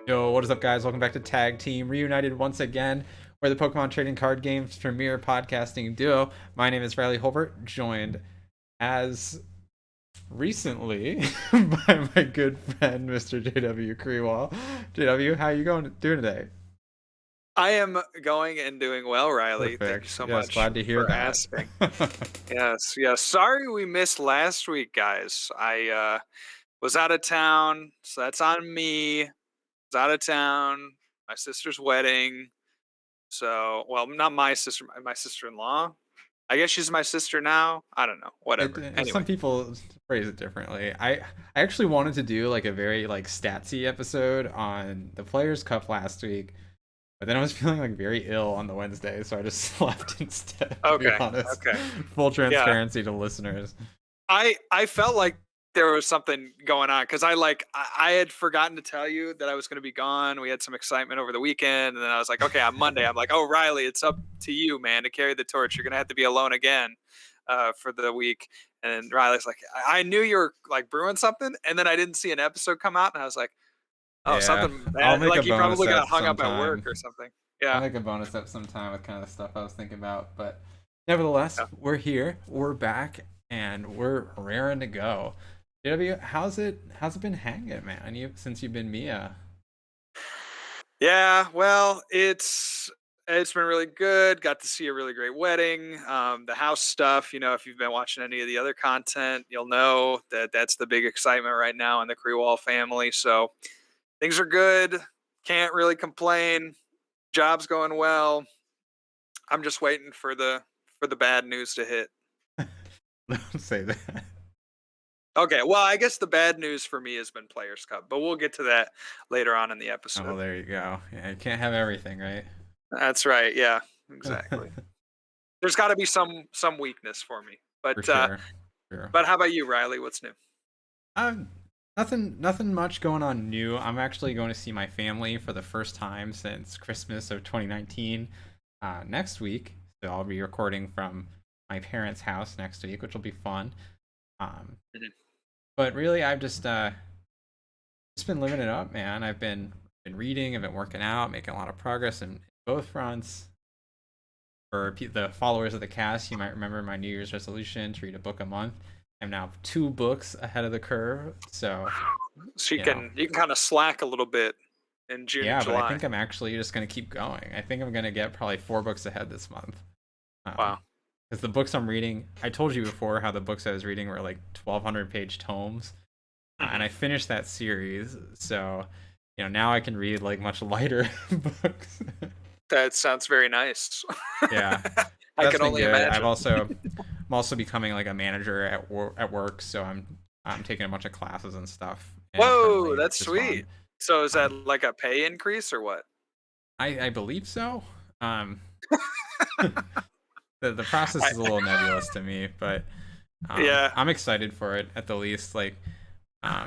Yo, what is up, guys? Welcome back to Tag Team Reunited once again. We're the Pokemon Trading Card Games premier podcasting duo. My name is Riley Hulbert, joined as recently by my good friend, Mr. JW Kriewall. JW, how you doing today? I am going and doing well, Riley. Thank you Perfect. so Yes, much glad to hear for that. asking. Yes, yes. Sorry we missed last week, guys. I was out of town, so that's on me. Was out of town. My sister's wedding. So, well, not my sister, my sister-in-law. I guess she's my sister now. I don't know. Whatever. Anyway. Some people phrase it differently. I actually wanted to do like a very like statsy episode on the Players Cup last week. But then I was feeling like very ill on the Wednesday, so I just slept instead, to be Okay. honest. Okay. Full Yeah. transparency to listeners. I felt like there was something going on because I had forgotten to tell you that I was going to be gone. We had some excitement over the weekend, and then I was like, okay, on Monday, I'm like, oh, Riley, it's up to you, man, to carry the torch. You're gonna have to be alone again for the week. And then Riley's like, I knew you were like brewing something, and then I didn't see an episode come out, and I was like, oh, Yeah, something I'll bad. make a Like he bonus probably got up hung up at work sometime. or something. I'll Yeah. make a bonus up sometime with kind of the stuff I was thinking about. But nevertheless, we're here, we're back, and we're raring to go. JW, how's it been hanging, man? Since you've been Mia. Yeah, well, it's been really good. Got to see a really great wedding. The house stuff, if you've been watching any of the other content, you'll know that that's the big excitement right now in the Kriewall family. So things are good. Can't really complain. Job's going well. I'm just waiting for the bad news to hit. Don't say that. Okay, well, I guess the bad news for me has been Players Cup, but we'll get to that later on in the Oh, well, episode. there you go. Yeah, you can't have everything, right? That's right. Yeah, exactly. There's got to be some weakness for me. For But sure. Sure. how about you, Riley? What's new? Um, nothing much going on new. I'm actually going to see my family for the first time since Christmas of 2019 next week. So I'll be recording from my parents' house next week, which will be fun. Um, Mhm. but really, I've just been living it up, man. I've been reading, I've been working out, making a lot of progress in both fronts. For the followers of the cast, you might remember my New Year's resolution to read a book a month. I'm now 2 books ahead of the curve, so So you know, you can kind of slack a little bit in June and yeah, but I July. think I'm actually just gonna keep going. I think I'm gonna get probably 4 books ahead this month. Wow. Because the books I'm reading, I told you before how the books I was reading were like 1,200 page tomes, and Hmm. I finished that series. So, now I can read like much lighter books. That sounds very nice. Yeah, I that's can been only good. imagine. I'm also becoming like a manager at work, so I'm taking a bunch of classes and stuff Whoa, internally, that's which is fun. sweet. So is that Um, like a pay increase or what? I believe so. Um, the process I, is a little nebulous to me, but yeah, I'm excited for it at the least. Like, I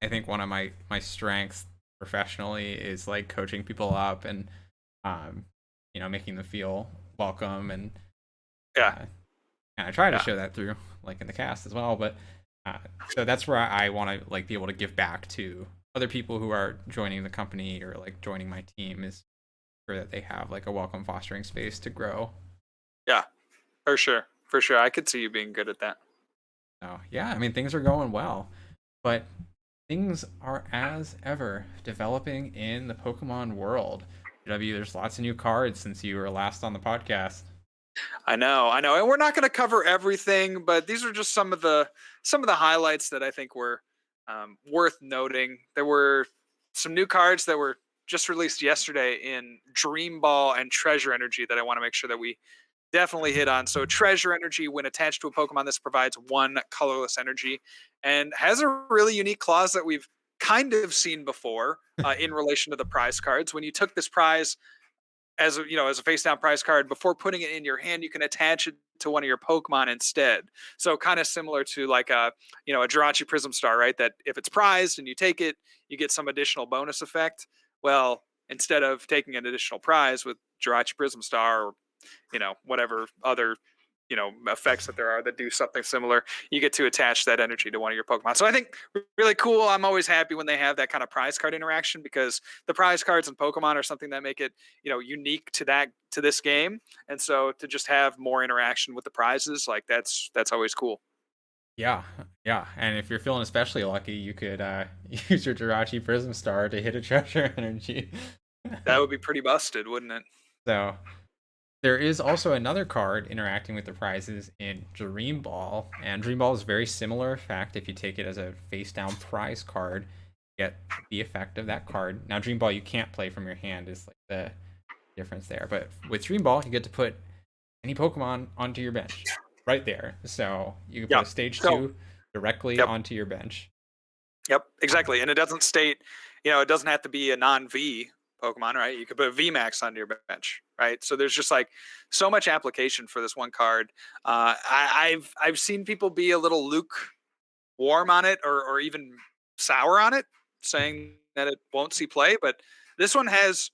think one of my strengths professionally is like coaching people up and um, making them feel welcome and yeah, uh, and I try to yeah. show that through like in the cast as well. But uh, so that's where I want to like be able to give back to other people who are joining the company or like joining my team is sure that they have like a welcome fostering space to grow. Yeah, for sure. For sure. I could see you being good at that. So yeah, I mean things are going well, but things are as ever developing in the Pokemon world. W, there's lots of new cards since you were last on the podcast. I know, I know. And we're not going to cover everything, but these are just some of the highlights that I think were worth noting. There were some new cards that were just released yesterday in Dream Ball and Treasure Energy that I want to make sure that we definitely hit on. So Treasure Energy, when attached to a Pokemon, this provides one colorless energy and has a really unique clause that we've kind of seen before in relation to the prize cards. When you took this prize as as a face down prize card before putting it in your hand, you can attach it to one of your Pokemon instead. So kind of similar to like a Jirachi Prism Star, right? That if it's prized and you take it, you get some additional bonus effect. Well, instead of taking an additional prize with Jirachi Prism Star or whatever other effects that there are that do something similar, you get to attach that energy to one of your Pokemon. So I think really cool. I'm always happy when they have that kind of prize card interaction, because the prize cards in Pokemon are something that make it unique to this game. And so to just have more interaction with the prizes, like that's always cool. Yeah, yeah. And if you're feeling especially lucky, you could use your Jirachi Prism Star to hit a treasure energy. That would be pretty busted, wouldn't it? So there is also another card interacting with the prizes in Dream Ball, and Dream Ball is very similar. In fact, if you take it as a face down prize card, you get the effect of that card. Now, Dream Ball you can't play from your hand is like the difference there, but with Dream Ball you get to put any Pokemon onto your bench right there. So you can Yeah. put a stage So, 2 directly yep. onto your bench. Yep, exactly. And it doesn't state, it doesn't have to be a non-V Pokemon, right? You could put a VMAX on your bench, right? So there's just like so much application for this one card. I've seen people be a little lukewarm on it, or even sour on it, saying that it won't see play. But this one has,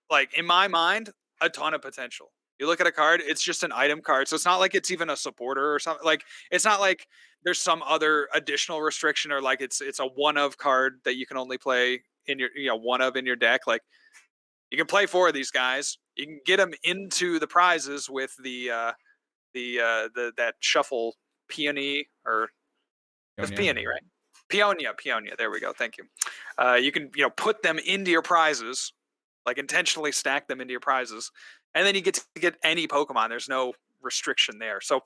like, in my mind, a ton of potential. You look at a card, it's just an item card. So it's not like it's even a supporter or something. Like, it's not like there's some other additional restriction, or like it's a one of card that you can only play in your one of in your deck. Like, you can play 4 of these guys. You can get them into the prizes with the that shuffle peony, or it's Ionia. peony, right? Peonia. There we go. Thank you. You can put them into your prizes, like intentionally stack them into your prizes, and then you get to get any Pokemon. There's no restriction there. So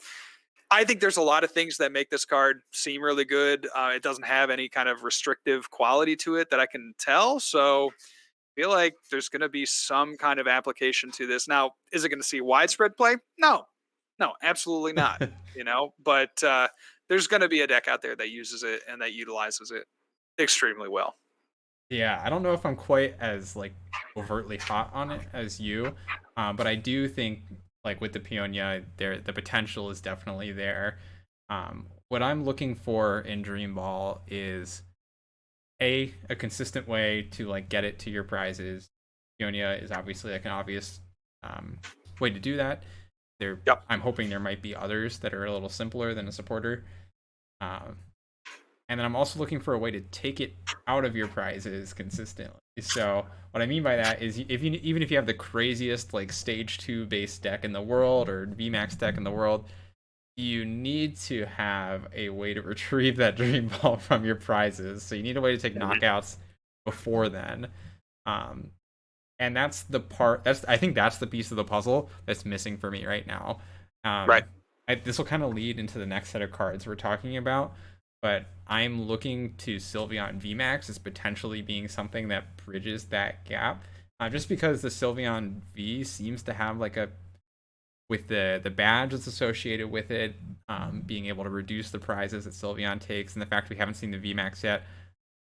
I think there's a lot of things that make this card seem really good. It doesn't have any kind of restrictive quality to it that I can tell. So I feel like there's going to be some kind of application to this. Now, is it going to see widespread play? No, absolutely not. But there's going to be a deck out there that uses it and that utilizes it extremely well. Yeah, I don't know if I'm quite as like overtly hot on it as you, but I do think like with the Peonia, there the potential is definitely there. What I'm looking for in Dream Ball is a consistent way to like get it to your prizes. Peonia is obviously like an obvious way to do that. Yep. I'm hoping there might be others that are a little simpler than a supporter. Um, and then I'm also looking for a way to take it out of your prizes consistently. So what I mean by that is even if you have the craziest like stage 2 base deck in the world or VMAX deck in the world, you need to have a way to retrieve that Dream Ball from your prizes. So you need a way to take knockouts before then. And that's the part I think that's the piece of the puzzle that's missing for me right now. Right. This will kind of lead into the next set of cards we're talking about, but I'm looking to Sylveon VMAX as potentially being something that bridges that gap. Just because the Sylveon V seems to have like with the badge that's associated with it, being able to reduce the prizes that Sylveon takes, and the fact we haven't seen the VMAX yet,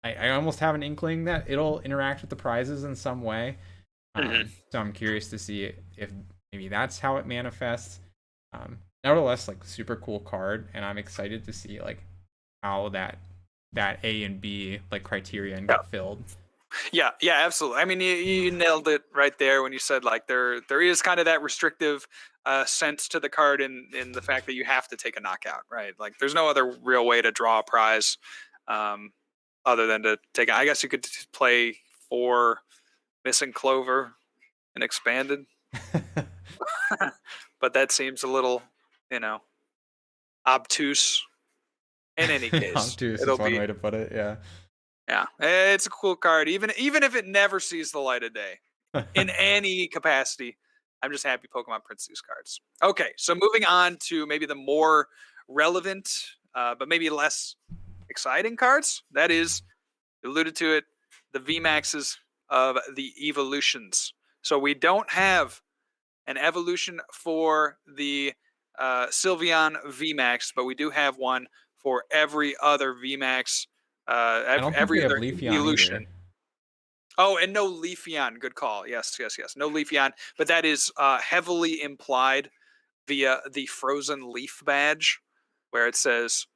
I almost have an inkling that it'll interact with the prizes in some way. So I'm curious to see if maybe that's how it manifests. Nevertheless, like super cool card, and I'm excited to see like how that A and B like criterion get filled. Yeah, absolutely. I mean, you nailed it right there when you said like there is kind of that restrictive sense to the card in the fact that you have to take a knockout, right? Like there's no other real way to draw a prize other than to take. I guess you could play 4 Missing Clover and Expanded, but that seems a little, obtuse. In any case, obtuse is one way to put it. Yeah, it's a cool card, even if it never sees the light of day in any capacity. I'm just happy Pokemon prints these cards. Okay, so moving on to maybe the more relevant, but maybe less exciting cards. That is, you alluded to it, the VMAXs of the evolutions. So we don't have an evolution for the Sylveon VMAX, but we do have one for every other VMAX, I don't think we every have other Leafeon evolution. either. Oh, and no Leafeon. Good call. Yes. No Leafeon, but that is heavily implied via the Frozen Leaf badge, where it says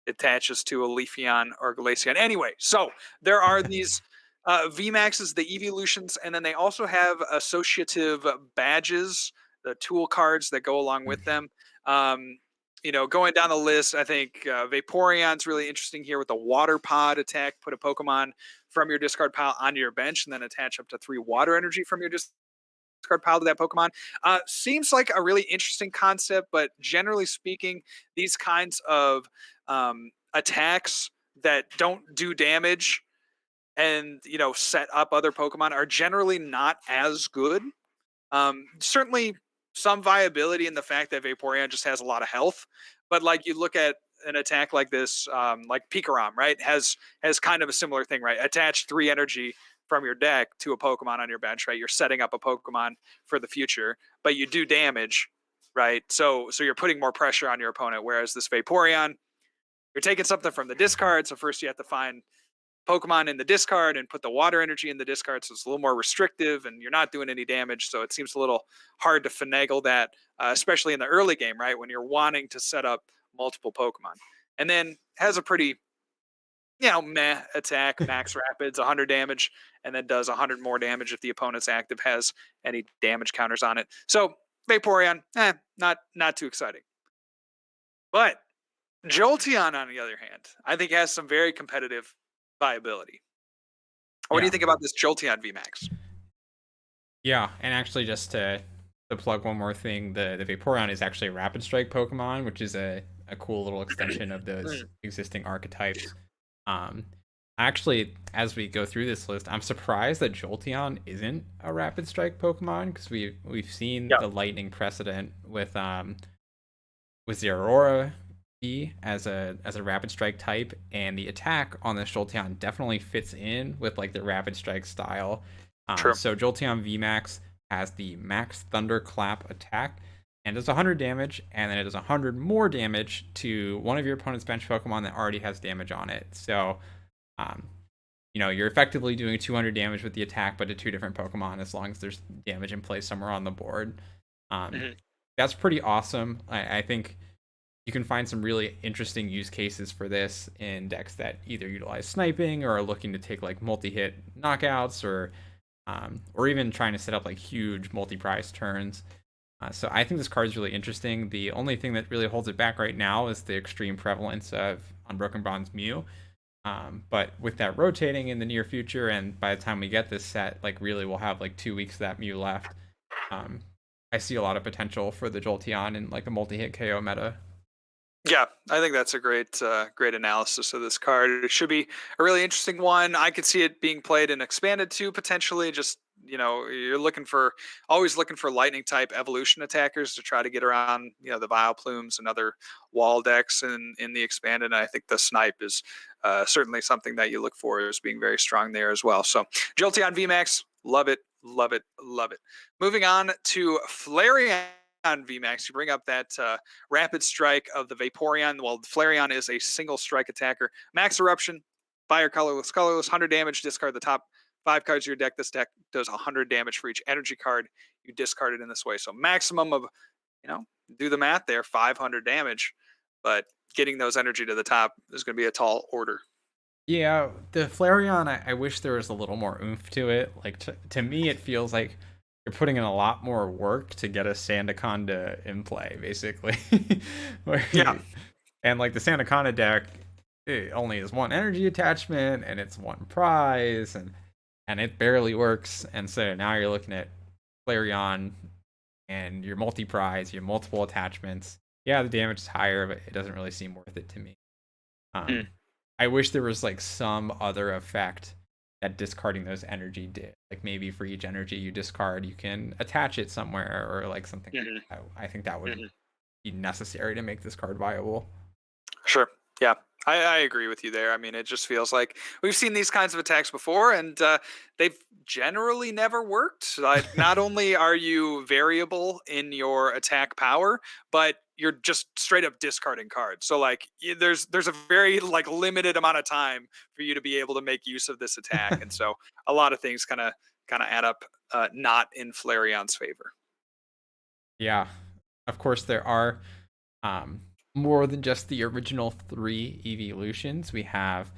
attaches to a Leafeon or Glaceon. Anyway, so there are these VMAXs, the evolutions, and then they also have associative badges, the tool cards that go along with them. Going down the list, I think Vaporeon's really interesting here with the Water Pod attack. Put a Pokemon from your discard pile onto your bench, and then attach up to 3 Water Energy from your discard pile to that Pokemon. Seems like a really interesting concept, but generally speaking, these kinds of attacks that don't do damage and set up other Pokemon are generally not as good. Certainly some viability in the fact that Vaporeon just has a lot of health, but like you look at an attack like this, like Pikarom, right, has kind of a similar thing, right? Attach 3 energy from your deck to a Pokemon on your bench, right? You're setting up a Pokemon for the future, but you do damage, right? So you're putting more pressure on your opponent. Whereas this Vaporeon, you're taking something from the discard, so first you have to find Pokemon in the discard and put the water energy in the discard, so it's a little more restrictive, and you're not doing any damage. So it seems a little hard to finagle that, especially in the early game, right, when you're wanting to set up multiple Pokemon. And then has a pretty meh attack, max rapids, 100 damage, and then does 100 more damage if the opponent's active has any damage counters on it. So Vaporeon, not too exciting. But Jolteon, on the other hand, I think has some very competitive viability. What do you Yeah. think about this Jolteon VMAX? Yeah, and actually, just to plug one more thing, the Vaporeon is actually a Rapid Strike Pokemon, which is a cool little extension of those existing archetypes. Um, Actually, as we go through this list, I'm surprised that Jolteon isn't a Rapid Strike Pokemon, because we've seen Yeah, the Lightning precedent with the Aurora V as a Rapid Strike type, and the attack on the Jolteon definitely fits in with like the Rapid Strike style. true. So Jolteon VMAX has the Max Thunderclap attack and does 100 damage, and then it does 100 more damage to one of your opponent's bench Pokemon that already has damage on it. So, um, you're effectively doing 200 damage with the attack, but to 2 different Pokemon, as long as there's damage in place somewhere on the board. Um, hmm that's pretty awesome. I think you can find some really interesting use cases for this in decks that either utilize sniping or are looking to take like multi-hit knockouts, or even trying to set up like huge multi-prize turns. So I think this card is really interesting. The only thing that really holds it back right now is the extreme prevalence of Unbroken Bronze Mew. But with that rotating in the near future, and by the time we get this set, like really we'll have like 2 weeks of that Mew left. Um, I see a lot of potential for the Jolteon in like a multi-hit KO meta. Yeah, I think that's a great analysis of this card. It should be a really interesting one. I could see it being played in expanded too, potentially. Just you're always looking for lightning type evolution attackers to try to get around the Vileplumes and other wall decks in the expanded. And I think the snipe is certainly something that you look for as being very strong there as well. So Jolteon VMAX, love it, love it, love it. Moving on to Flareon VMAX, you bring up that rapid strike of the Vaporeon. Well, Flareon is a single strike attacker. Max Eruption, fire, colorless, 100 damage, discard the top 5 cards of your deck. This deck does 100 damage for each energy card you discard it in this way. So maximum of, do the math there, 500 damage. But getting those energy to the top is going to be a tall order. Yeah, the Flareon, I wish there was a little more oomph to it. Like to me, it feels like you're putting in a lot more work to get a Sandaconda in play, basically. Yeah. And like the Sandaconda deck, it only has one energy attachment and it's one prize, and it barely works. And so now you're looking at Flareon and your multi prize, your multiple attachments. Yeah, the damage is higher, but it doesn't really seem worth it to me. Mm. I wish there was like some other effect that discarding those energy did. Like maybe for each energy you discard, you can attach it somewhere, or like something. hmm Like that. I think that would hmm be necessary to make this card viable. Sure. Yeah. I agree with you there. I mean, it just feels like we've seen these kinds of attacks before, and they've generally never worked. Like, not only are you variable in your attack power, but you're just straight up discarding cards. So, like, there's a very like limited amount of time for you to be able to make use of this attack, and so a lot of things kind of add up, not in Flareon's favor. Yeah, of course there are um, more than just the original 3 evolutions. We have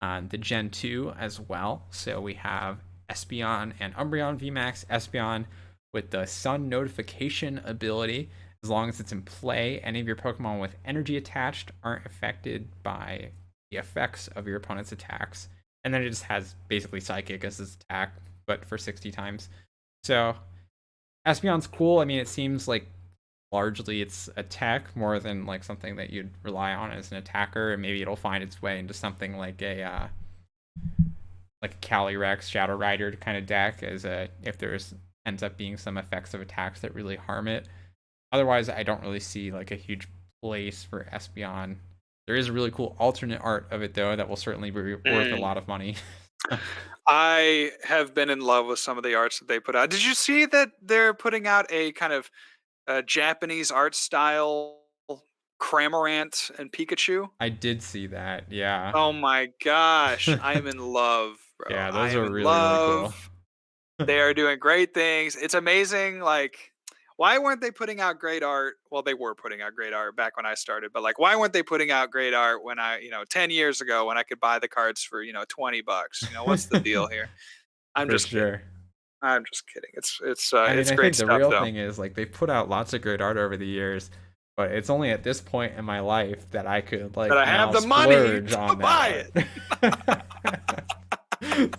the Gen 2 as well. So we have Espeon and Umbreon VMAX. Espeon with the Sun Notification ability. as long as it's in play, any of your Pokemon with energy attached aren't affected by the effects of your opponent's attacks. And then it just has basically Psychic as its attack, but for 60 times. So Espeon's cool. I mean, it seems like largely it's a tech more than like something that you'd rely on as an attacker, and maybe it'll find its way into something like a Calyrex Shadow Rider kind of deck as a if there's ends up being some effects of attacks that really harm it. Otherwise, I don't really see like a huge place for Espeon. There is a really cool alternate art of it though that will certainly be worth a lot of money. I have been in love with some of the arts that they put out. Did you see that they're putting out a kind of Japanese art style Cramorant and Pikachu? I did see that. Yeah. Oh my gosh, I am in love, bro. Yeah, I those am are in really really cool. love. They are doing great things. It's amazing. Like, why weren't they putting out great art? Well, they were putting out great art back when I started, but like, why weren't they putting out great art when 10 years ago when I could buy the cards for, $20? What's the deal here? I'm For just kidding. sure. I'm just kidding. I mean, It's I great think the stuff real though. thing is like they've put out lots of great art over the years, but it's only at this point in my life that I could But like I have now the money splurge to on buy that it. art.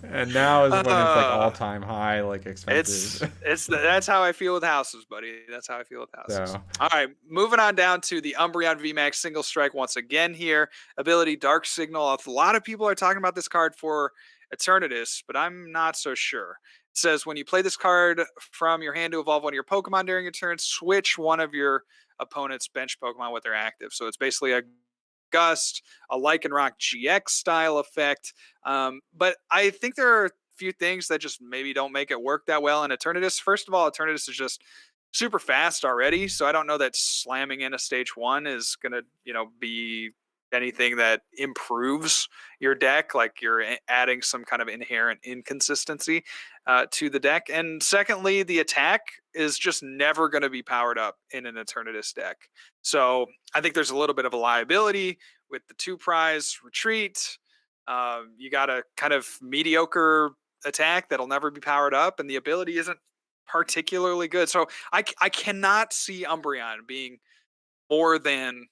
And now is when it's like Uh, all-time high, like expenses. that's how I feel with houses, buddy. That's how I feel with houses. So All right, moving on down to the Umbreon VMAX single strike once again here. Ability Dark Signal. A lot of people are talking about this card for Eternatus, but I'm not so sure. It says when you play this card from your hand to evolve one of your Pokemon during your turn, switch one of your opponent's bench Pokemon with their active. So it's basically a Gust, a Lycanroc GX style effect. But I think there are a few things that just maybe don't make it work that well in Eternatus. First of all, Eternatus is just super fast already, so I don't know that slamming in a stage one is gonna, be anything that improves your deck. Like you're adding some kind of inherent inconsistency to the deck. And secondly, the attack is just never going to be powered up in an Eternatus deck. So I think there's a little bit of a liability with the two prize retreat. You got a kind of mediocre attack that'll never be powered up, and the ability isn't particularly good. So I cannot see Umbreon being more than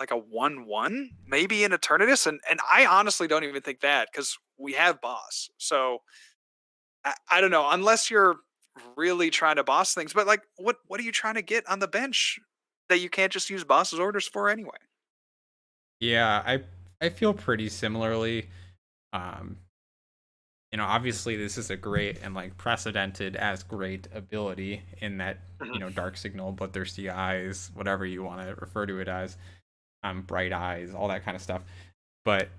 like a 1-1, maybe in Eternatus. And I honestly don't even think that because we have boss. So I don't know, unless you're really trying to boss things, but like what are you trying to get on the bench that you can't just use boss's orders for anyway? yeah, I feel pretty similarly. Um, obviously this is a great and like precedented as great ability in that, Mhm. Dark Signal, Bloodthirsty Eyes, whatever you want to refer to it as, Bright Eyes, all that kind of stuff. But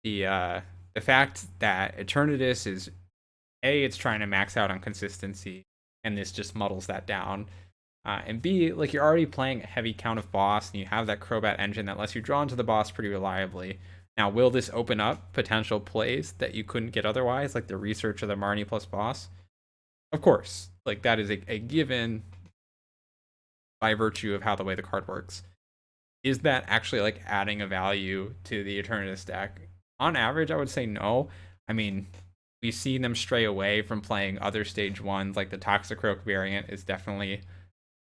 the fact that Eternatus is it's trying to max out on consistency, and this just muddles that down. And B, like you're already playing a heavy count of boss, and you have that Crobat engine that lets you draw into the boss pretty reliably. Now, will this open up potential plays that you couldn't get otherwise, like the research of the Marnie plus boss? Of course, like that is a given by virtue of how the way the card works. Is that actually like adding a value to the Eternatus deck? On average, I would say no. I mean, we've seen them stray away from playing other stage ones, like the Toxicroak variant is definitely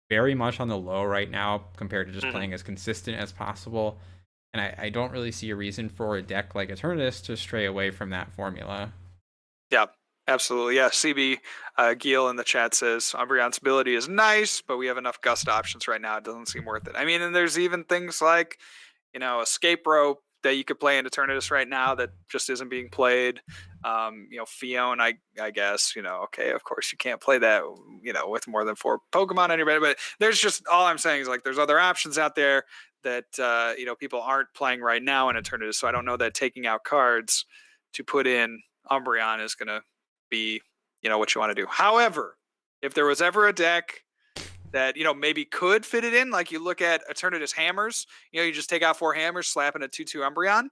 very much on the low right now compared to just Mhm. playing as consistent as possible. And I don't really see a reason for a deck like Eternatus to stray away from that formula. Yeah, absolutely. Yeah, CB Giel in the chat says Umbreon's ability is nice, but we have enough gust options right now. It doesn't seem worth it. I mean, and there's even things like, Escape Rope that you could play in Eternatus right now that just isn't being played. Fion, I guess, okay, of course you can't play that, with more than 4 Pokemon on your bed, but there's just, all I'm saying is like, there's other options out there that, people aren't playing right now in Eternatus. So I don't know that taking out cards to put in Umbreon is going to be, what you want to do. However, if there was ever a deck that maybe could fit it in, like you look at Eternatus Hammers, you just take out 4 hammers, slap in a 2/2 Umbreon,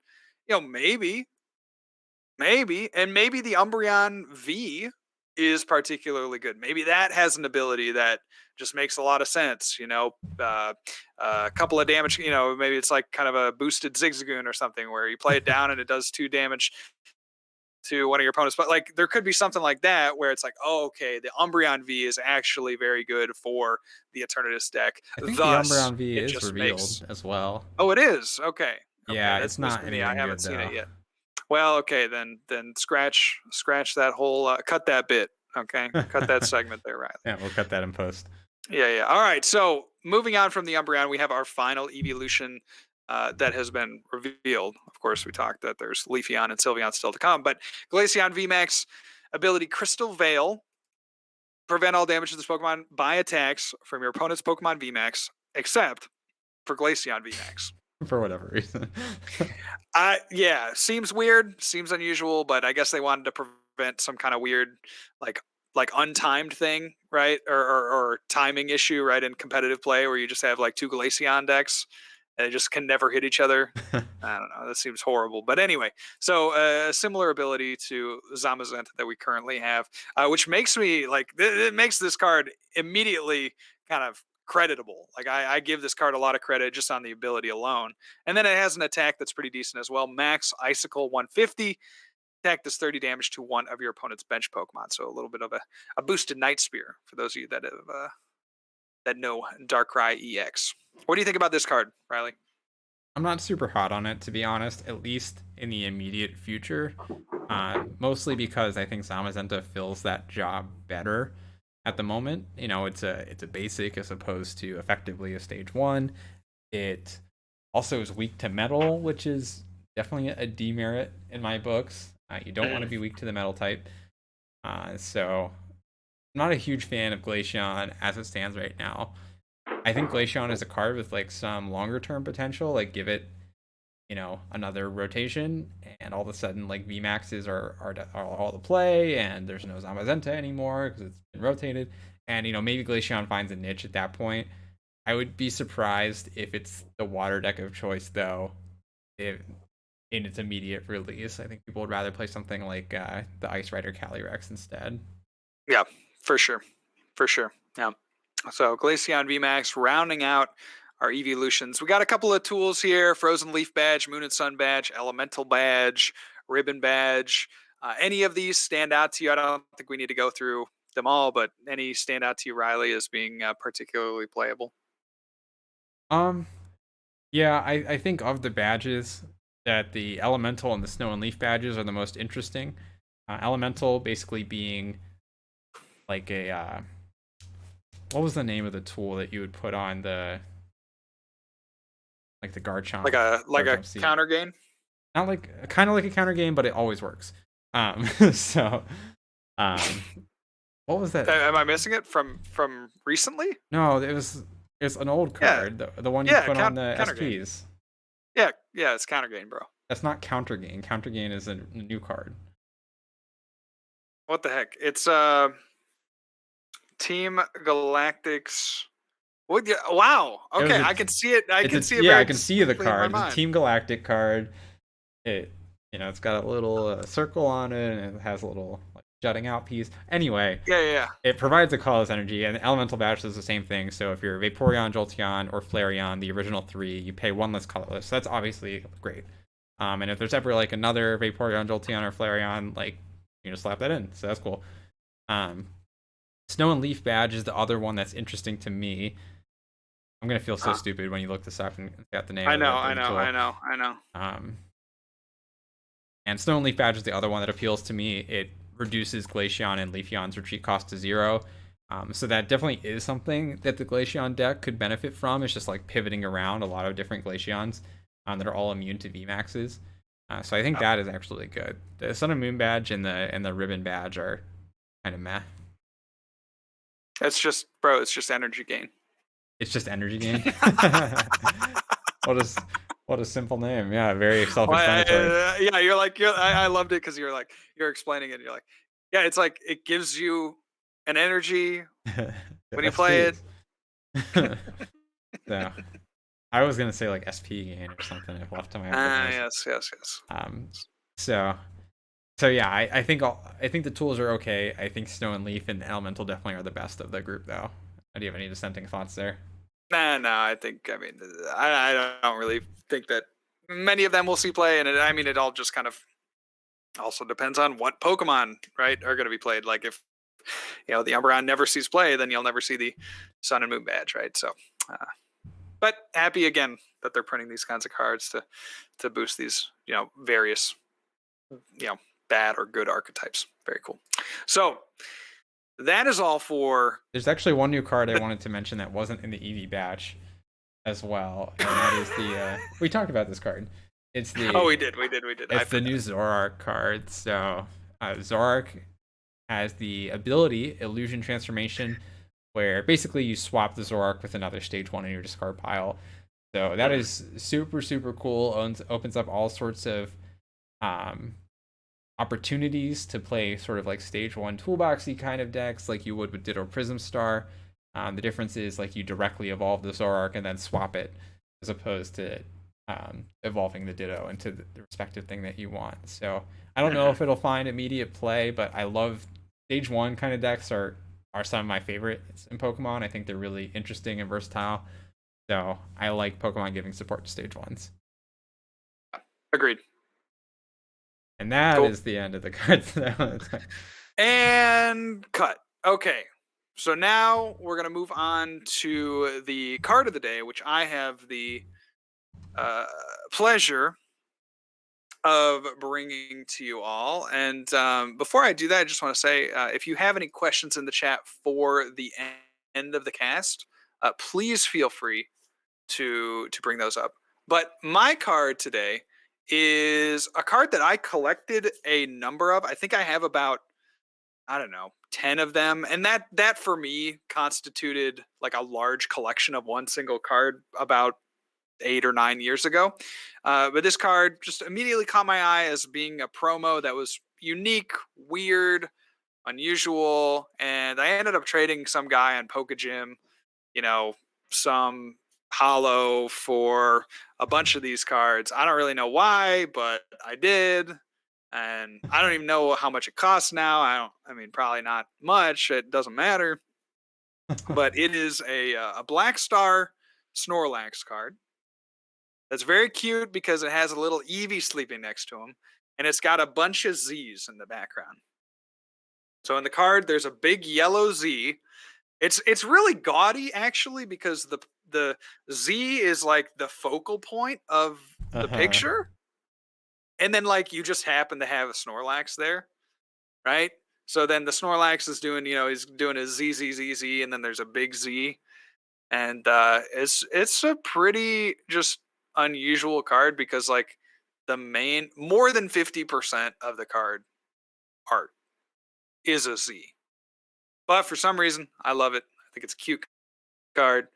maybe, and maybe the Umbreon V is particularly good. Maybe that has an ability that just makes a lot of sense. A couple of damage. Maybe it's like kind of a boosted Zigzagoon or something where you play it down and it does 2 damage to one of your opponents. But like there could be something like that where it's like, oh, okay, the Umbreon V is actually very good for the Eternatus deck. I think the Thus, Umbreon V it is just revealed makes. as well. Oh, it is. Okay. Okay, Yeah, that's it's news not to me. I anything haven't good seen though. it yet. Well, okay, then scratch that whole cut that bit. Okay, cut that segment there, Riley. Yeah, we'll cut that in post. Yeah, yeah. All right. So moving on from the Umbreon, we have our final evolution that has been revealed. Of course, we talked that there's Leafeon and Sylveon still to come, but Glaceon VMAX ability Crystal Veil. Prevent all damage to this Pokemon by attacks from your opponent's Pokemon VMAX, except for Glaceon VMAX. For whatever reason. Yeah, seems weird, seems unusual, but I guess they wanted to prevent some kind of weird, like untimed thing, right? Or timing issue, right? In competitive play, where you just have like two Glaceon decks and they just can never hit each other. I don't know. That seems horrible. But anyway, so a similar ability to Zamazenta that we currently have, which makes me like it makes this card immediately kind of creditable. Like I give this card a lot of credit just on the ability alone. And then it has an attack that's pretty decent as well. Max Icicle 150. Attack does 30 damage to one of your opponent's bench Pokemon. So a little bit of a boosted Night Spear for those of you that have that know Darkrai EX. What do you think about this card, Riley? I'm not super hot on it, to be honest, at least in the immediate future. Mostly because I think Zamazenta fills that job better at the moment. You know, it's a basic as opposed to effectively a stage 1. It also is weak to metal, which is definitely a demerit in my books. You don't want to be weak to the metal type. So I'm not a huge fan of Glaceon as it stands right now. I think Glaceon is a card with like some longer term potential. Like give it, you know, another rotation, and all of a sudden like VMAXs are all the play, and there's no Zamazenta anymore because it's been rotated. And you know maybe Glaceon finds a niche at that point. I would be surprised if it's the water deck of choice though. If in its immediate release, I think people would rather play something like the Ice Rider Calyrex instead. Yeah, for sure. For sure. Yeah. So Glaceon VMAX rounding out our evolutions. We got a couple of tools here: Frozen Leaf Badge, Moon and Sun Badge, Elemental Badge, Ribbon Badge. Any of these stand out to you? I don't think we need to go through them all, but any stand out to you, Riley, as being particularly playable? Yeah, I think of the badges that the Elemental and the Snow and Leaf badges are the most interesting. Elemental basically being like a what was the name of the tool that you would put on the like the Garchomp? Like a seed? counter gain? Not like kind of like a counter game, but it always works. So um, what was that? Am I missing it from recently? No, it's an old card, the one you put on the SPs. Yeah, it's counter gain, bro. That's not counter gain. Counter gain is a new card. What the heck? It's Team Galactics. What? Wow. Okay, I can see it. I can see it. Yeah, I can see the card. It's a Team Galactic card. It, you know, it's got a little circle on it, and it has a little like jutting out piece. Anyway, yeah. It provides a colorless energy, and Elemental Badge does the same thing. So if you're Vaporeon, Jolteon, or Flareon, the original 3, you pay 1 less colorless. So that's obviously great. And if there's ever like another Vaporeon, Jolteon, or Flareon, like you just slap that in. So that's cool. Snow and Leaf Badge is the other one that's interesting to me. I'm gonna feel so stupid when you look this up and got the name. I know. And Snow and Leaf Badge is the other one that appeals to me. It reduces Glaceon and Leafeon's retreat cost to 0. So that definitely is something that the Glaceon deck could benefit from. It's just like pivoting around a lot of different Glaceons that are all immune to VMAXs. So I think that is actually good. The Sun and Moon Badge and the Ribbon Badge are kind of meh. It's just, bro, it's just energy gain. It's just energy gain. What a simple name. Yeah, very self-explanatory. Yeah, I loved it because you're explaining it. You're like, yeah, it's like it gives you an energy when you play it. So, I was gonna say like SP gain or something if left to my own. Yes. So yeah, I think the tools are okay. I think Snow and Leaf and Elemental definitely are the best of the group, though. Do you have any dissenting thoughts there? No. I don't really think that many of them will see play, and it all just kind of Also depends on what Pokemon, right, are going to be played. Like if the Umbreon never sees play, then you'll never see the Sun and Moon badge, right? So, uh, but happy again that they're printing these kinds of cards to boost these various you know bad or good archetypes. Very cool. So that is all for There's actually one new card I the. wanted to mention that wasn't in the EV batch as well, and that is the we talked about this card. It's Oh, the we did. I it's the forgot. new Zoroark card. So Zoroark has the ability Illusion Transformation, where basically you swap the Zoroark with another stage one in your discard pile. So that Mhm. is super super cool. Opens up all sorts of um, opportunities to play sort of like stage one toolboxy kind of decks, like you would with Ditto Prism Star. The difference is like you directly evolve the Zoroark and then swap it, as opposed to evolving the Ditto into the respective thing that you want. So I don't know Mhm. if it'll find immediate play, but I love stage one kind of decks are some of my favorites in Pokemon. I think they're really interesting and versatile. So I like Pokemon giving support to stage ones. Agreed. And that Cool. is the end of the cards that I want to talk. And cut. Okay. So now we're going to move on to the card of the day, which I have the uh, pleasure of bringing to you all. And before I do that, I just want to say if you have any questions in the chat for the end of the cast, please feel free to bring those up. But my card today is a card that I collected a number of. I think I have about, I don't know, 10 of them. And that for me constituted like a large collection of one single card about 8 or 9 years ago. But this card just immediately caught my eye as being a promo that was unique, weird, unusual. And I ended up trading some guy on Pokegym, you know, some hollow for a bunch of these cards. I don't really know why, but I did. And I don't even know how much it costs now. I mean, probably not much. It doesn't matter. But it is a Black Star Snorlax card. That's very cute because it has a little Eevee sleeping next to him, and it's got a bunch of Z's in the background. So in the card, there's a big yellow Z. It's really gaudy actually because the Z is like the focal point of the Uh-huh. picture, and then like you just happen to have a Snorlax there, right? So then the Snorlax is doing, he's doing a Z Z Z Z, and then there's a big Z, and it's a pretty just unusual card because like the main more than 50% of the card art is a Z. But for some reason, I love it. I think it's a cute card.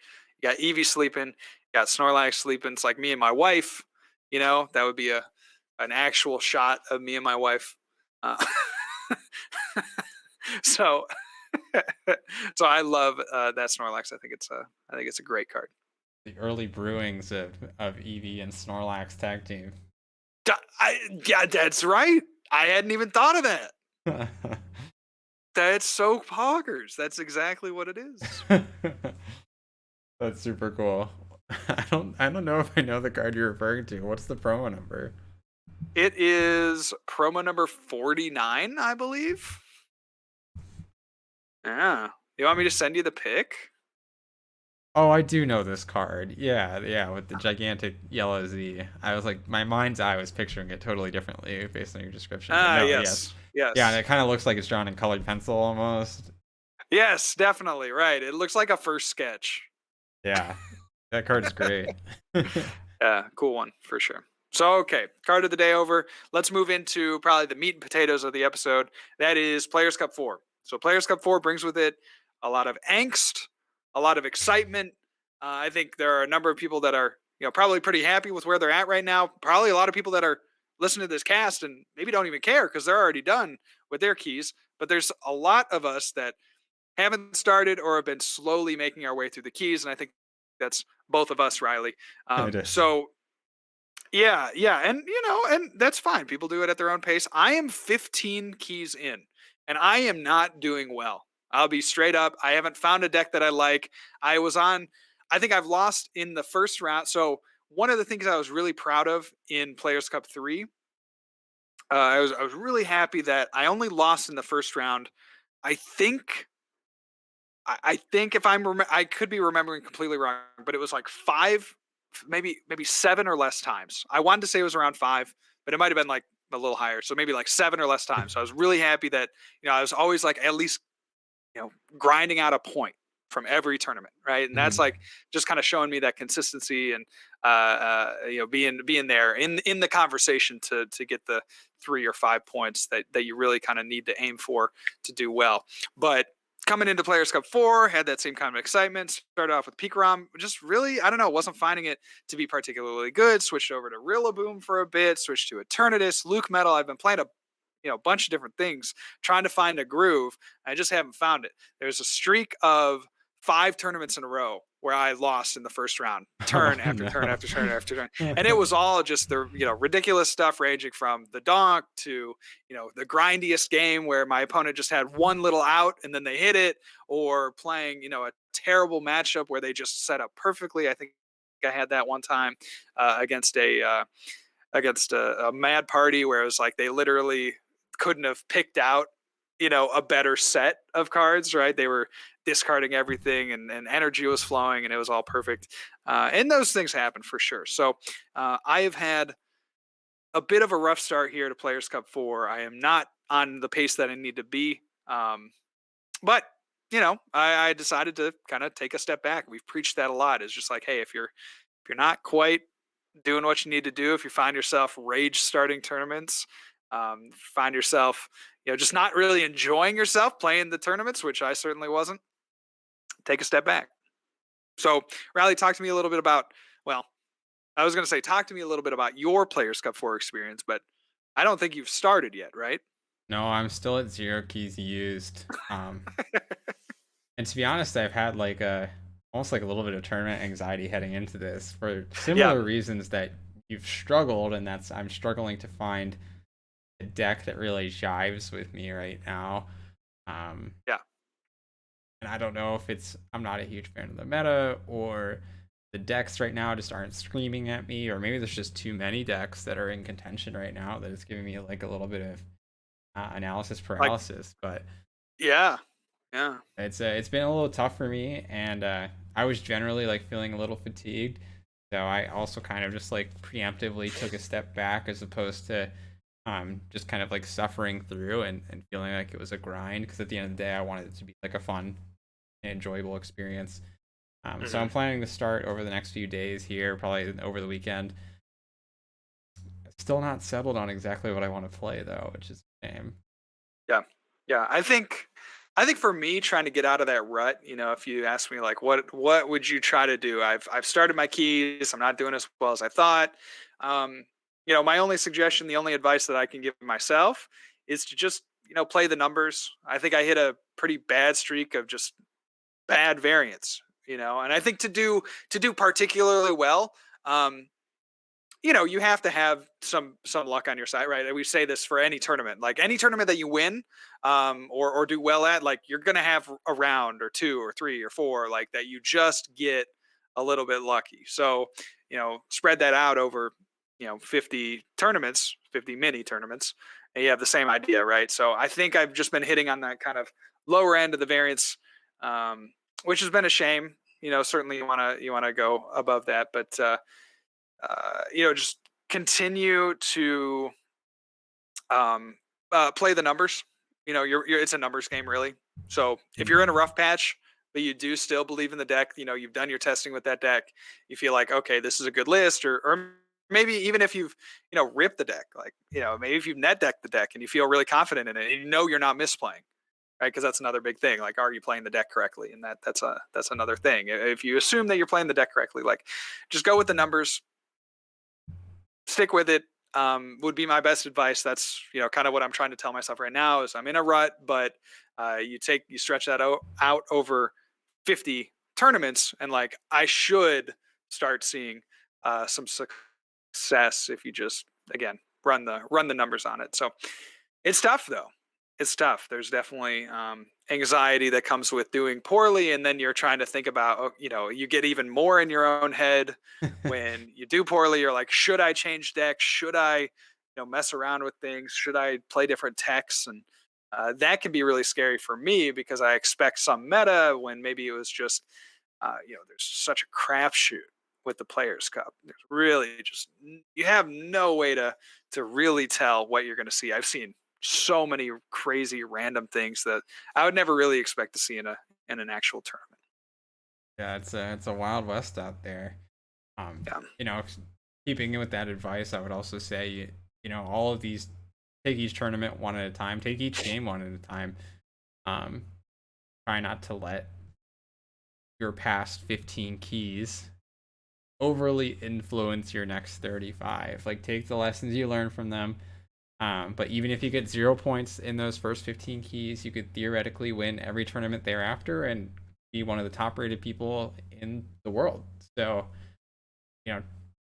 You got Eevee sleeping, you got Snorlax sleeping. It's like me and my wife. That would be an actual shot of me and my wife. Uh, so so I love that Snorlax. I think it's a great card. The early brewings of Eevee and Snorlax tag team. Yeah, that's right. I hadn't even thought of that. That's so poggers. That's exactly what it is. That's super cool. I don't know if I know the card you're referring to. What's the promo number? It is promo number 49, I believe. Yeah. You want me to send you the pic? Oh, I do know this card. Yeah, yeah, with the gigantic yellow Z. I was like, my mind's eye was picturing it totally differently based on your description. But Ah, no, yes. yes. Yeah, and Yes. it kind of looks like it's drawn in colored pencil almost. Yes, definitely. Right. It looks like a first sketch. Yeah, that card's great. Yeah, cool one for sure. So, okay, card of the day over. Let's move into probably the meat and potatoes of the episode. That is Players Cup 4. So, Players Cup 4 brings with it a lot of angst, a lot of excitement. I think there are a number of people that are, probably pretty happy with where they're at right now. Probably a lot of people that are listening to this cast and maybe don't even care because they're already done with their keys. But there's a lot of us that haven't started or have been slowly making our way through the keys. And I think that's both of us, Riley. It is. So yeah, yeah, and and that's fine. People do it at their own pace. I am 15 keys in, and I am not doing well. I'll be straight up. I haven't found a deck that I like. I was on. I think I've lost in the first round. So one of the things I was really proud of in Players Cup 3 I was really happy that I only lost in the first round. I think I think if I could be remembering completely wrong, but it was like five, maybe seven or less times. I wanted to say it was around five, but it might have been like a little higher. So maybe like seven or less times. So I was really happy that I was always like at least grinding out a point from every tournament, right? And that's Mhm. like just kind of showing me that consistency and being there in the conversation to get the 3 or 5 points that you really kind of need to aim for to do well. But coming into Players Cup 4, had that same kind of excitement. Started off with Pikarom, just really, I don't know, wasn't finding it to be particularly good. Switched over to Rillaboom for a bit, switched to Eternatus, Luke Metal. I've been playing a bunch of different things, trying to find a groove. I just haven't found it. There's a streak of 5 tournaments in a row where I lost in the first round, Oh turn after turn no. after turn after turn, and it was all just the ridiculous stuff, ranging from the donk to the grindiest game where my opponent just had one little out and then they hit it, or playing a terrible matchup where they just set up perfectly. I think I had that one time against a mad party where it was like they literally couldn't have picked out a better set of cards, right? They were discarding everything, and energy was flowing, and it was all perfect. And those things happen for sure. So I have had a bit of a rough start here to Players Cup 4. I am not on the pace that I need to be. But I decided to kind of take a step back. We've preached that a lot. It's just like, hey, if you're not quite doing what you need to do, if you find yourself rage starting tournaments, find yourself just not really enjoying yourself playing the tournaments, which I certainly wasn't, take a step back. So Riley, talk to me a little bit about, well, I was going to say talk to me a little bit about your Players Cup 4 experience, but I don't think you've started yet, right? No, I'm still at 0 keys used. And to be honest, I've had like a almost like a little bit of tournament anxiety heading into this for Yeah, similar reasons that you've struggled, and that's I'm struggling to find a deck that really jives with me right now. Um, yeah. and I don't know if I'm not a huge fan of the meta, or the decks right now just aren't screaming at me, or maybe there's just too many decks that are in contention right now that it's giving me like a little bit of analysis Like, paralysis. But yeah, yeah. it's been a little tough for me, and I was generally like feeling a little fatigued. So I also kind of just like preemptively took a step back, as opposed to just kind of like suffering through and feeling like it was a grind, because at the end of the day I wanted it to be like a fun and enjoyable experience. So I'm Hmm. planning to start over the next few days here, probably over the weekend. Still not settled on exactly what I want to play though, which is a shame. Yeah. Yeah. I think for me, trying to get out of that rut, if you ask me like what would you try to do? I've started my keys. I'm not doing as well as I thought. Um, my only suggestion, the only advice that I can give myself is to just, play the numbers. I think I hit a pretty bad streak of just bad variance, and I think to do particularly well, um, you have to have some luck on your side, right? And we say this for any tournament, like any tournament that you win, or do well at, like you're gonna have a round or two or three or four, like that you just get a little bit lucky. So, spread that out over, 50 tournaments, 50 mini tournaments, and you have the same idea, right? So I think I've just been hitting on that kind of lower end of the variance, which has been a shame. Certainly you wanna go above that, but just continue to play the numbers. It's a numbers game, really. So if you're in a rough patch, but you do still believe in the deck, you've done your testing with that deck, you feel like, okay, this is a good list, or maybe even if you've ripped the deck, like maybe if you've net decked the deck and you feel really confident in it, and you're not misplaying, right? Because that's another big thing. Like, are you playing the deck correctly? And that's another thing. If you assume that you're playing the deck correctly, like just go with the numbers, stick with it, would be my best advice. That's kind of what I'm trying to tell myself right now. Is I'm in a rut, but you stretch that out over 50 tournaments, and like I should start seeing some success if you just, again, run the numbers on it. So it's tough though. It's tough. There's definitely anxiety that comes with doing poorly, and then you're trying to think about, you get even more in your own head when you do poorly. You're like, should I change decks? Should I, mess around with things? Should I play different techs? And that can be really scary for me because I expect some meta when maybe it was just, there's such a crapshoot with the Players Cup. There's really just you have no way to really tell what you're going to see. I've seen so many crazy random things that I would never really expect to see in an actual tournament. Yeah, it's a wild west out there. Yeah. You know, keeping in with that advice, I would also say, all of these, take each tournament one at a time, take each game one at a time. Um, Try not to let your past 15 keys overly influence your next 35. Like, take the lessons you learn from them. But even if you get 0 points in those first 15 keys, you could theoretically win every tournament thereafter and be one of the top rated people in the world. So, you know,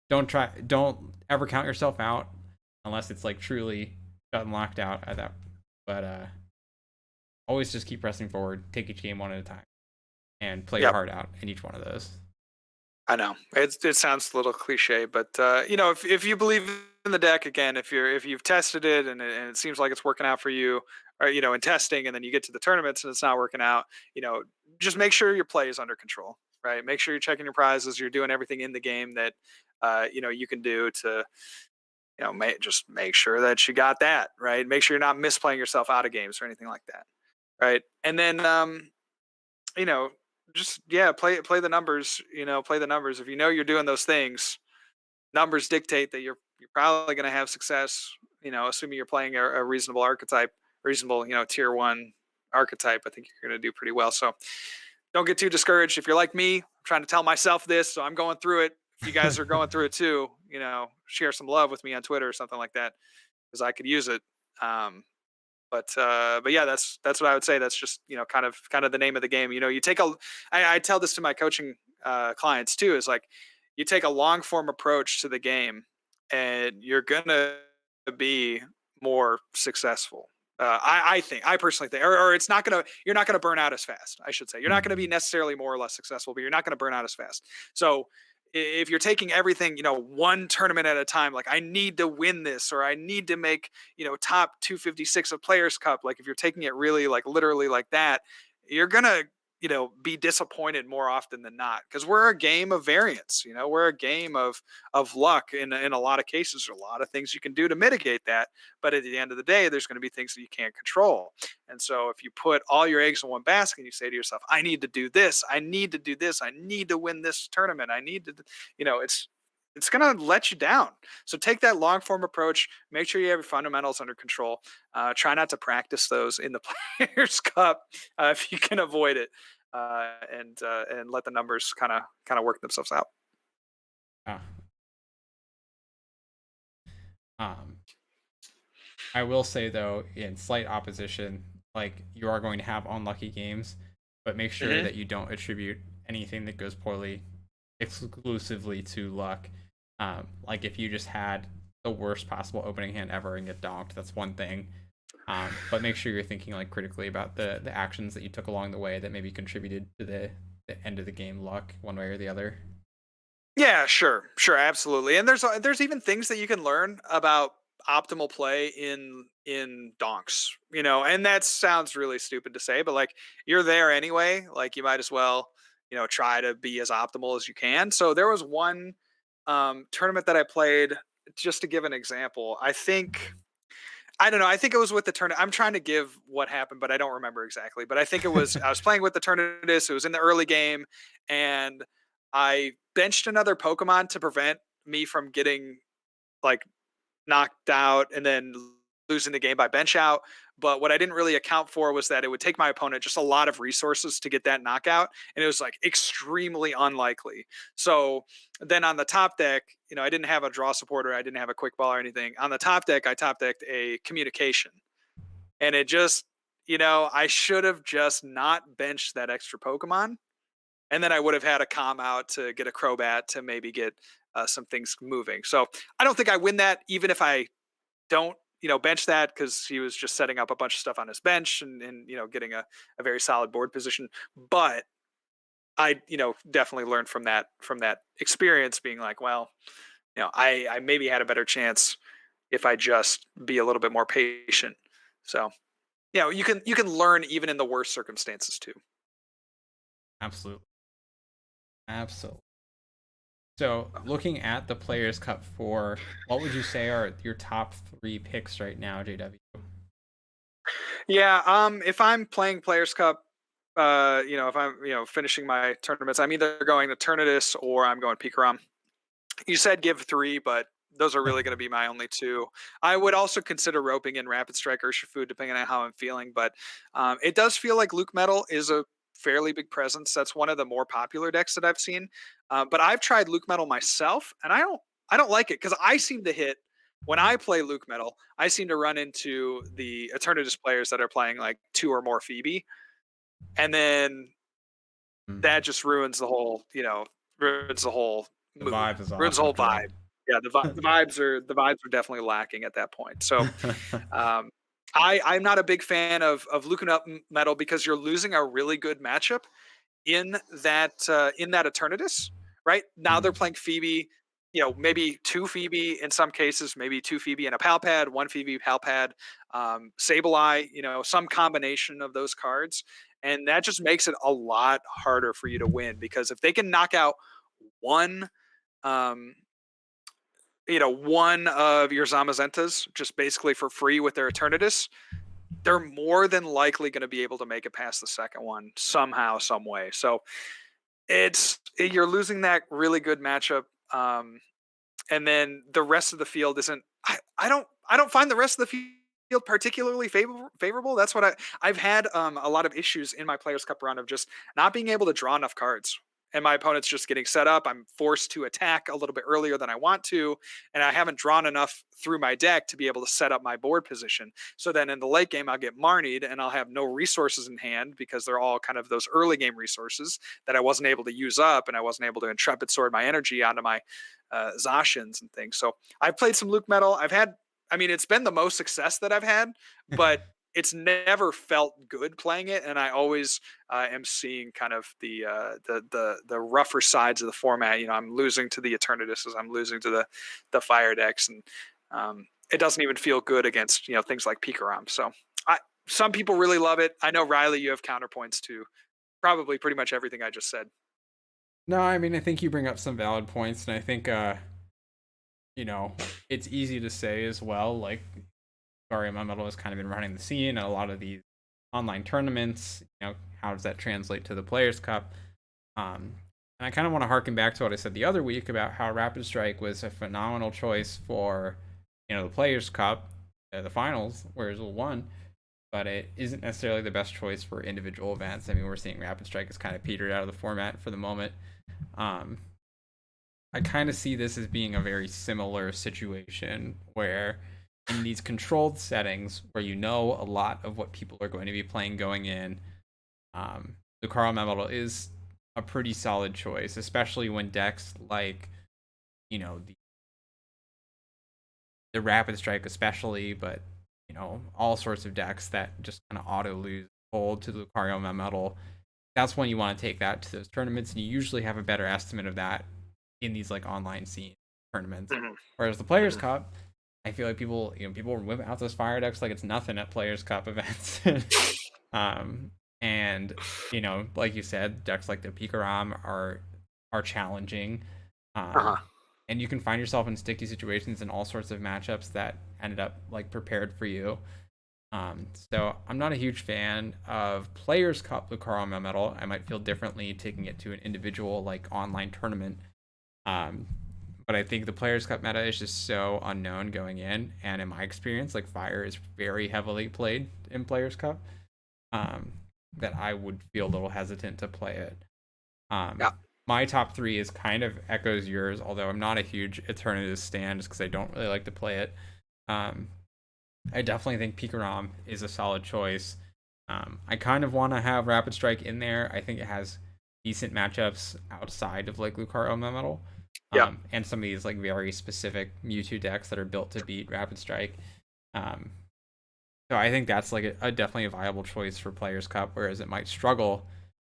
don't ever count yourself out unless it's like truly shut and locked out at that. But always just keep pressing forward, take each game one at a time, and play your Yep. heart out in each one of those. I know it sounds a little cliche, but if you believe in the deck again, if you've tested it and it seems like it's working out for you, or in testing, and then you get to the tournaments and it's not working out, just make sure your play is under control, right? Make sure you're checking your prizes, you're doing everything in the game that you can do to just make sure that you got that right. Make sure you're not misplaying yourself out of games or anything like that, right? And then you know, just play the numbers. Play the numbers. If you're doing those things, numbers dictate that you're probably going to have success. Assuming you're playing a reasonable archetype, reasonable tier one archetype. I think you're going to do pretty well. So don't get too discouraged. If you're like me, I'm trying to tell myself this, so I'm going through it. If you guys are going through it too, share some love with me on Twitter or something like that because I could use it. Um, but yeah, that's what I would say. That's just kind of the name of the game. You take I tell this to my coaching clients too. Is like you take a long form approach to the game, and you're gonna be more successful. I personally think, or you're not gonna burn out as fast. I should say you're not gonna be necessarily more or less successful, but you're not gonna burn out as fast. So if you're taking everything, one tournament at a time, like I need to win this, or I need to make, top 256 of Players Cup. Like if you're taking it really like literally like that, you're gonna, be disappointed more often than not because we're a game of variance. We're a game of luck in a lot of cases. There's a lot of things you can do to mitigate that, but at the end of the day, there's going to be things that you can't control. And so if you put all your eggs in one basket and you say to yourself, I need to do this, I need to do this, I need to win this tournament, I need to, it's going to let you down. So take that long form approach, make sure you have your fundamentals under control. Try not to practice those in the Players Cup if you can avoid it, and let the numbers kind of work themselves out. Ah. Um, I will say though, in slight opposition, like you are going to have unlucky games, but make sure Hmm. that you don't attribute anything that goes poorly exclusively to luck. Like if you just had the worst possible opening hand ever and get donked, that's one thing. But make sure you're thinking like critically about the actions that you took along the way that maybe contributed to the end of the game luck one way or the other. Yeah, sure, absolutely. And there's even things that you can learn about optimal play in donks, and that sounds really stupid to say, but like you're there anyway, like you might as well, try to be as optimal as you can. So there was one tournament that I played, just to give an example. I don't know. I think it was with the tournament. I'm trying to give what happened, but I don't remember exactly. But I think I was playing with the tournament. It was in the early game, and I benched another Pokemon to prevent me from getting like knocked out and then losing the game by bench out. But what I didn't really account for was that it would take my opponent just a lot of resources to get that knockout. And it was like extremely unlikely. So then on the top deck, I didn't have a draw supporter. I didn't have a quick ball or anything. On the top deck, I top decked a communication. And it just, I should have just not benched that extra Pokemon. And then I would have had a calm out to get a Crobat to maybe get some things moving. So I don't think I win that, even if I don't bench that because he was just setting up a bunch of stuff on his bench and getting a very solid board position. But I definitely learned from that experience, being like, well, I maybe had a better chance if I just be a little bit more patient. So, you can learn even in the worst circumstances too. Absolutely. Absolutely. So, looking at the Players Cup 4, what would you say are your top 3 picks right now, JW? Yeah, if I'm playing Players Cup, if I'm finishing my tournaments, I'm either going to Eternatus or I'm going Pikarom. You said give three, but those are really going to be my only two. I would also consider roping in Rapid Strike or Shifu, depending on how I'm feeling. But it does feel like Luke Metal is a fairly big presence. That's one of the more popular decks that I've seen. But I've tried Luke Metal myself, and I don't like it because I seem to hit when I play Luke Metal. I seem to run into the Eternatus players that are playing like two or more Phoebe, and then that Mhm. just ruins the whole The mood, vibe is ruins off the whole after vibe. Yeah, the vibes are definitely lacking at that point. So, that. um, I'm not a big fan of looking up metal because you're losing a really good matchup in that Eternatus. Right now they're Mm, playing Phoebe. Maybe two Phoebe in some cases, maybe two Phoebe and a Palpad, one Phoebe Palpad, Sableye. Some combination of those cards, and that just makes it a lot harder for you to win because if they can knock out one um, one of your Zamazentas just basically for free with their Eternatus, they're more than likely going to be able to make it past the second one somehow, some way. So you're losing that really good matchup, and then the rest of the field isn't. I don't find the rest of the field particularly favorable. That's what I've had a lot of issues in my Players Cup run of just not being able to draw enough cards. And my opponent's just getting set up. I'm forced to attack a little bit earlier than I want to, and I haven't drawn enough through my deck to be able to set up my board position. So then in the late game, I'll get Marnied, and I'll have no resources in hand because they're all kind of those early game resources that I wasn't able to use up, and I wasn't able to Intrepid Sword my energy onto my Zacians and things. So I've played some Luke Metal. It's been the most success that I've had, but it's never felt good playing it, and I always am seeing kind of the rougher sides of the format. I'm losing to the Eternatus, I'm losing to the Fire decks, and it doesn't even feel good against things like Pikarom. So some people really love it. I know Riley, you have counterpoints to probably pretty much everything I just said. No, I mean, I think you bring up some valid points, and I think, you know, it's easy to say as well. Like, Mario Metal has kind of been running the scene, a lot of these online tournaments. How does that translate to the Players Cup? And I kind of want to harken back to what I said the other week about how Rapid Strike was a phenomenal choice for, the Players Cup, the finals, where it won, but it isn't necessarily the best choice for individual events. I mean, we're seeing Rapid Strike is kind of petered out of the format for the moment. Um, I kind of see this as being a very similar situation where in these controlled settings where a lot of what people are going to be playing going in, the Carl Metal is a pretty solid choice, especially when decks like, the Rapid Strike especially, but all sorts of decks that just kind of auto lose hold to the Lucario Metal. That's when you want to take that to those tournaments, and you usually have a better estimate of that in these like online scene tournaments. Mhm, Whereas the Players mhm. Cup, I feel like people whip out those fire decks like it's nothing at Players Cup events. um, and like you said, decks like the Pikarom are challenging. Uh-huh. And you can find yourself in sticky situations in all sorts of matchups that ended up like prepared for you. So I'm not a huge fan of Players Cup Lucario Metal. I might feel differently taking it to an individual like online tournament. Um, but I think the Players Cup meta is just so unknown going in, and in my experience, like Fire is very heavily played in Players Cup. Um, that I would feel a little hesitant to play it. Yeah. My top three is kind of echoes yours, although I'm not a huge Eternatus stan just because I don't really like to play it. Um, I definitely think Pikarom is a solid choice. I kind of want to have Rapid Strike in there. I think it has decent matchups outside of like Lucario Metal, Yep. and some of these like very specific Mewtwo decks that are built to beat Rapid Strike. Um, so I think that's like a definitely a viable choice for Players Cup, whereas it might struggle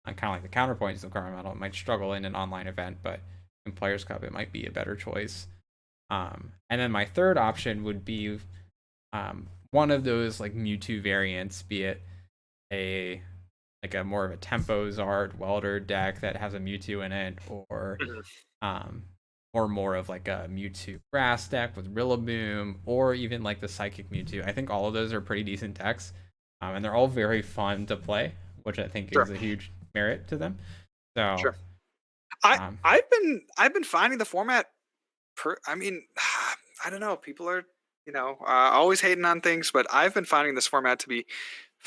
on kind of like the counterpoints of Lucario Metal. It might struggle in an online event, but in Players Cup it might be a better choice. And then my third option would be one of those like Mewtwo variants, be it a like a more of a Tempo Zard Welder deck that has a Mewtwo in it, Mhm. um, or more of like a Mewtwo Grass deck with Rillaboom, or even like the Psychic Mewtwo. I think all of those are pretty decent decks, and they're all very fun to play, which I think Sure, is a huge merit to them. So, sure. I um, I've been finding the format. I mean, I don't know. People are always hating on things, but I've been finding this format to be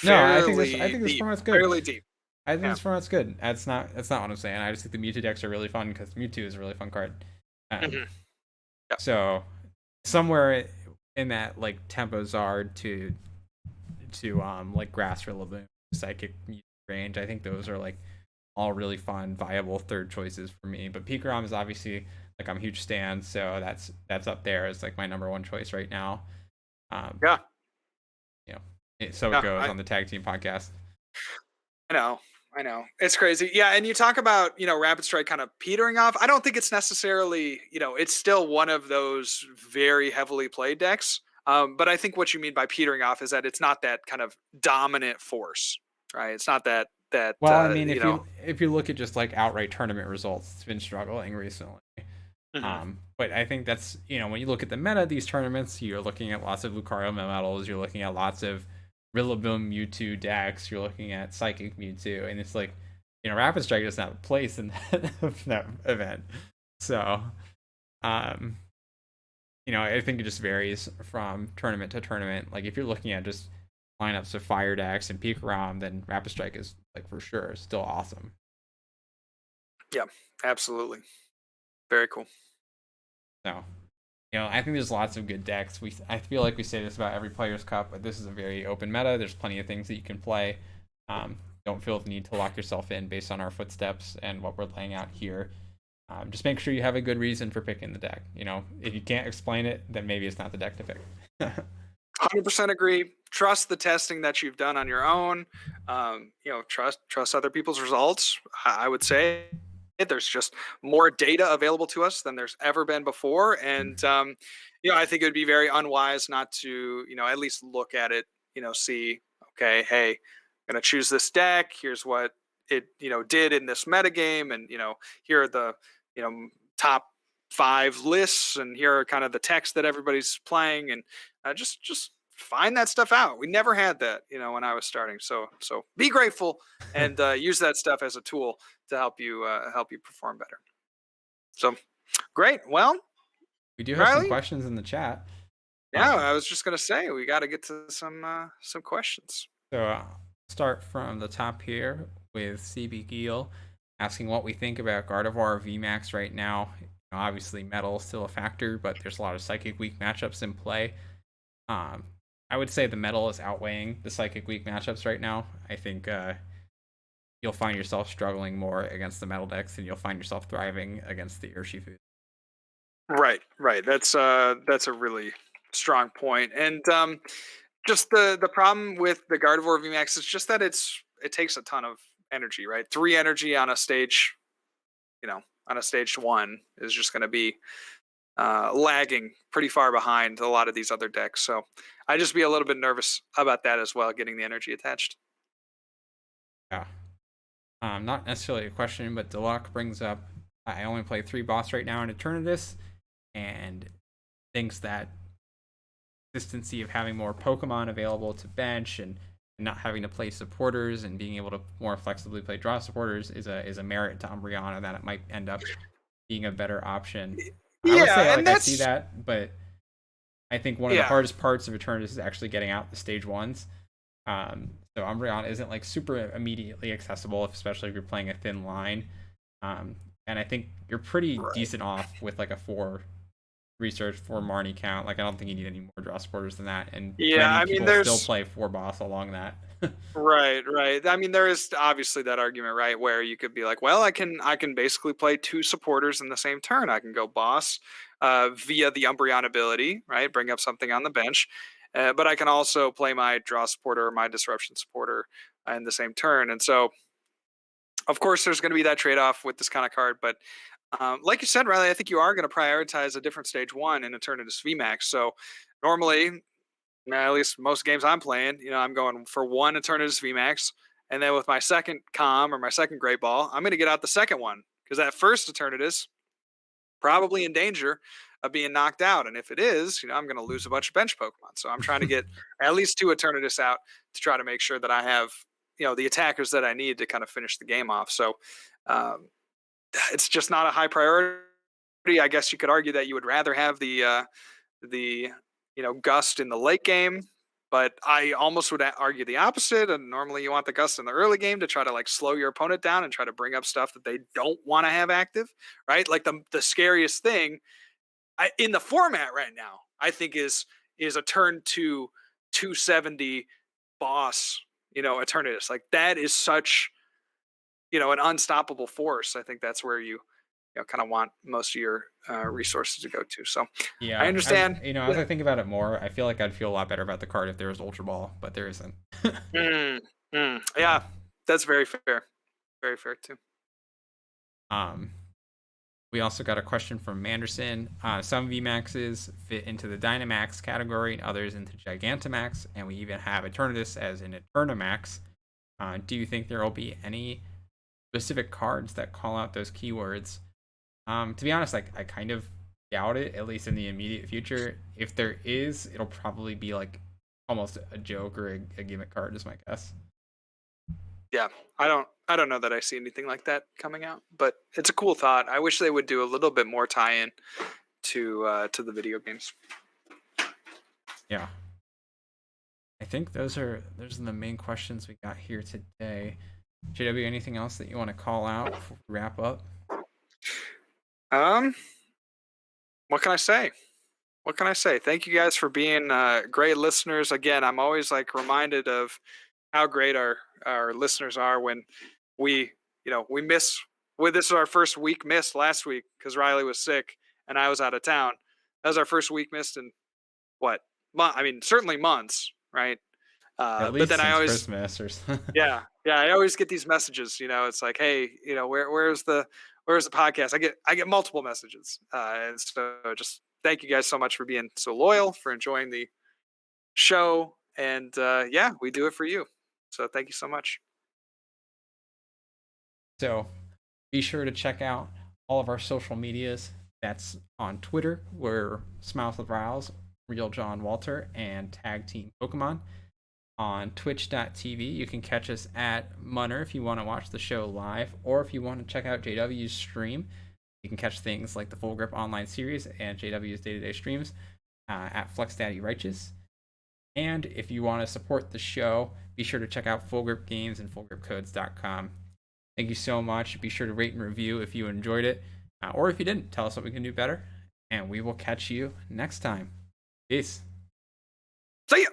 no, I fairly think this deep, format's good. fairly deep. I think Yeah. this format's good. That's not what I'm saying. I just think the Mewtwo decks are really fun because Mewtwo is a really fun card. Um, Hmm. Yeah. so somewhere in that like Tempo Zard to like Grass Rillaboom, Psychic range, I think those are like all really fun, viable third choices for me. But Pikarom is obviously like I'm a huge stan, so that's up there as like my number one choice right now. Um, Yeah. you know, so it Yeah. goes on the tag team podcast. I know. I know. It's crazy. Yeah. And you talk about, Rapid Strike kind of petering off. I don't think it's necessarily, it's still one of those very heavily played decks. But I think what you mean by petering off is that it's not that kind of dominant force, right? It's not that, Well, I mean, if you look at just like outright tournament results, it's been struggling recently. Mhm. But I think that's when you look at the meta of these tournaments, you're looking at lots of Lucario medals, you're looking at lots of Rillaboom Mewtwo decks, you're looking at Psychic Mewtwo, and it's like Rapid Strike doesn't have a place in that event. So, um, I think it just varies from tournament to tournament. Like if you're looking at just lineups of Fire decks and Pikarom, then Rapid Strike is like for sure still awesome. Yeah, absolutely. Very cool. So, I think there's lots of good decks. I feel like we say this about every Players Cup, but this is a very open meta. There's plenty of things that you can play. Don't feel the need to lock yourself in based on our footsteps and what we're laying out here. Just make sure you have a good reason for picking the deck. If you can't explain it, then maybe it's not the deck to pick. 100% agree. Trust the testing that you've done on your own. Trust other people's results. I would say there's just more data available to us than there's ever been before, and I think it would be very unwise not to at least look at it. See, okay, hey, I'm gonna choose this deck. Here's what it did in this metagame, and here are the top 5 lists, and here are kind of the text that everybody's playing, and just find that stuff out. We never had that, when I was starting. So be grateful and use that stuff as a tool to help you perform better. So great. Well, We do have some Riley. questions in the chat. Yeah, I was just gonna say we got to get to some questions. So start from the top here with CB Giel asking what we think about Gardevoir VMAX right now. Obviously, metal is still a factor, but there's a lot of psychic weak matchups in play. Um, I would say the metal is outweighing the psychic weak matchups right now. I think you'll find yourself struggling more against the metal decks, and you'll find yourself thriving against the Urshifu. Right, right. That's a really strong point. And just the problem with the Gardevoir VMAX is just that it takes a ton of energy, right? 3 energy on a stage, on a stage 1 is just going to be lagging pretty far behind a lot of these other decks. So I just be a little bit nervous about that as well, getting the energy attached. Yeah. Not necessarily a question, but Deluxe brings up I only play 3 boss right now in Eternatus, and thinks that consistency of having more Pokemon available to bench and not having to play supporters and being able to more flexibly play draw supporters is a merit to Umbreon, and that it might end up being a better option. I would say Yeah, and like I see that's that, but I think one of the yeah, hardest parts of Eternatus is actually getting out the stage ones. So Umbreon isn't like super immediately accessible, especially if you're playing a thin line. And I think you're pretty right. decent off with like a 4 research for Marnie count. Like I don't think you need any more draw supporters than that. And Yeah, many I mean, people still there's play 4 boss along that. right, right. I mean, there is obviously that argument, right, where you could be like, well, I can basically play 2 supporters in the same turn. I can go boss via the Umbreon ability, right, bring up something on the bench, but I can also play my draw supporter or my disruption supporter in the same turn. And so, of course, there's going to be that trade off with this kind of card, but Like you said, Riley, I think you are going to prioritize a different stage one in Eternatus VMAX. So normally, at least most games I'm playing, I'm going for one Eternatus VMAX, and then with my second Com or my second Great Ball, I'm going to get out the second one because that first Eternatus probably in danger of being knocked out, and if it is, I'm going to lose a bunch of bench Pokemon. So I'm trying to get at least two Eternatus out to try to make sure that I have the attackers that I need to kind of finish the game off. So um, it's just not a high priority. I guess you could argue that you would rather have the gust in the late game, but I almost would argue the opposite. And normally you want the gust in the early game to try to like slow your opponent down and try to bring up stuff that they don't want to have active, right? Like the scariest thing in the format right now, I think is a turn 270 boss, Eternatus. Like that is such an unstoppable force. I think that's where you kind of want most of your resources to go to. So I Yeah, understand. as I think about it more, I feel like I'd feel a lot better about the card if there was Ultra Ball, but there isn't. Mm, Yeah. yeah, that's very fair. Very fair too. Um, we also got a question from Manderson. Some VMAXs fit into the Dynamax category, and others into Gigantamax, and we even have Eternatus as an Eternamax. Do you think there will be any specific cards that call out those keywords? To be honest, like I kind of doubt it, at least in the immediate future. If there is, it'll probably be like almost a joke or a gimmick card, is my guess. Yeah, I don't know that I see anything like that coming out, but it's a cool thought. I wish they would do a little bit more tie-in to the video games. Yeah. I think those are the main questions we got here today. JW, anything else that you want to call out before we wrap up? Um, what can I say? What can I say? Thank you guys for being great listeners. Again, I'm always like reminded of how great our listeners are when we we miss. Well, this is our first week missed last week because Riley was sick and I was out of town. That was our first week missed in what? I mean, certainly months, right? At But least then I since always, Christmas or yeah, I always get these messages. It's like, hey, where's the podcast? I get multiple messages, and so just thank you guys so much for being so loyal, for enjoying the show, and yeah, we do it for you. So thank you so much. So be sure to check out all of our social medias. That's on Twitter, we're Smiles with Riles, Real John Walter, and Tag Team Pokemon. On twitch.tv, you can catch us at Munner if you want to watch the show live, or if you want to check out JW's stream, you can catch things like the Full Grip Online series and JW's day-to-day streams at Flex Daddy Righteous. And if you want to support the show, be sure to check out Full Grip Games and FullGripCodes.com. Thank you so much. Be sure to rate and review if you enjoyed it, or if you didn't, tell us what we can do better. And we will catch you next time. Peace. See ya.